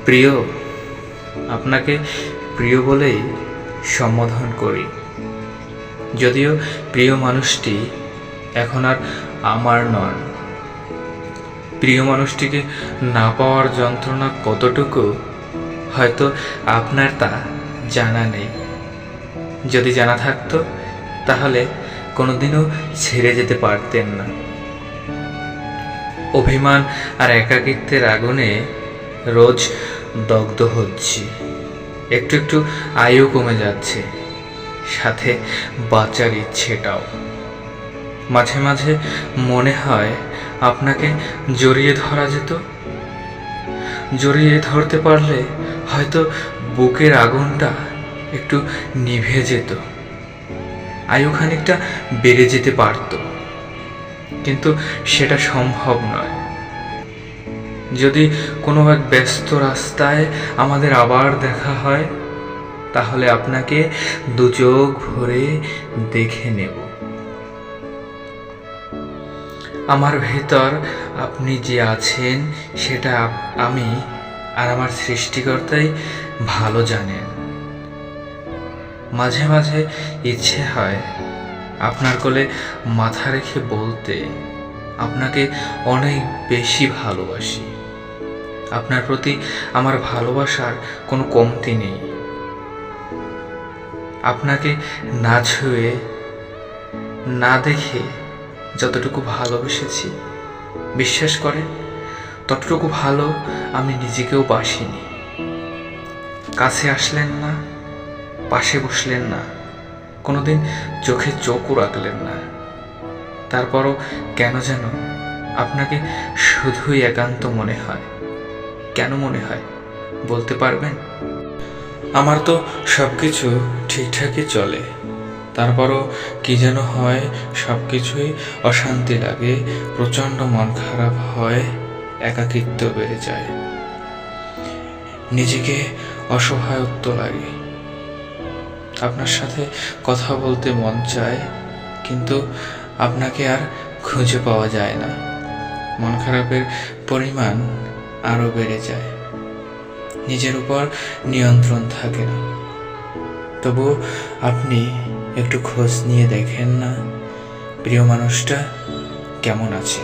প্রিয়, আপনাকে প্রিয় বলেই সম্বোধন করি। যদিও প্রিয় মানুষটি এখন আর আমার নন। প্রিয় মানুষটিকে না পাওয়ার যন্ত্রণা কতটুকু হয়তো আপনার তা জানা নেই। যদি জানা থাকতো তাহলে কোনোদিনও ছেড়ে যেতে পারতেন না। অভিমান আর একাকিত্বের আগুনে রোজ দগ্ধ হচ্ছি। একটু একটু আয়ু কমে যাচ্ছে, সাথে বাঁচার ইচ্ছেটাও। মাঝে মাঝে মনে হয় আপনাকে জড়িয়ে ধরা যেত। জড়িয়ে ধরতে পারলে হয়তো বুকের আগুনটা একটু নিভে যেত, আয়ু খানিকটা বেড়ে যেতে পারত। কিন্তু সেটা সম্ভব নয়। যদি কোনো এক ব্যস্ত রাস্তায় আমাদের আবার দেখা হয়, তাহলে আপনাকে দু চোখ ভরে দেখে নেব। আমার ভেতর আপনি যে আছেন সেটা আমি আর আমার সৃষ্টিকর্তাই ভালো জানেন। মাঝে মাঝে ইচ্ছে হয় আপনার কোলে মাথা রেখে বলতে, আপনাকে অনেক বেশি ভালোবাসি। আপনার প্রতি আমার ভালোবাসার কোনো কমতি নেই। আপনাকে না ছুঁয়ে না দেখে যতটুকু ভালোবেসেছি, বিশ্বাস করেন ততটুকু ভালো আমি নিজেকেও বাসিনি। কাছে আসলেন না, পাশে বসলেন না, কোনোদিন চোখে চোখও রাখলেন না। তারপরও কেন যেন আপনাকে শুধুই একান্ত মনে হয়। কেন মনে হয় বলতে পারবেন? আমার তো সব কিছু ঠিকঠাকই চলে, তারপরও কি যেন হয়, সব কিছুই অশান্তি লাগে, প্রচণ্ড মন খারাপ হয়, একাকিত্ব বেড়ে যায়, নিজেকে অসহায়ত্ব লাগে। আপনার সাথে কথা বলতে মন চায়, কিন্তু আপনাকে আর খুঁজে পাওয়া যায় না। মন খারাপের পরিমাণ আরও বেড়ে যায়, নিজের উপর নিয়ন্ত্রণ থাকে না। তবু আপনি একটু খোঁজ নিয়ে দেখেন না প্রিয় মানুষটা কেমন আছে।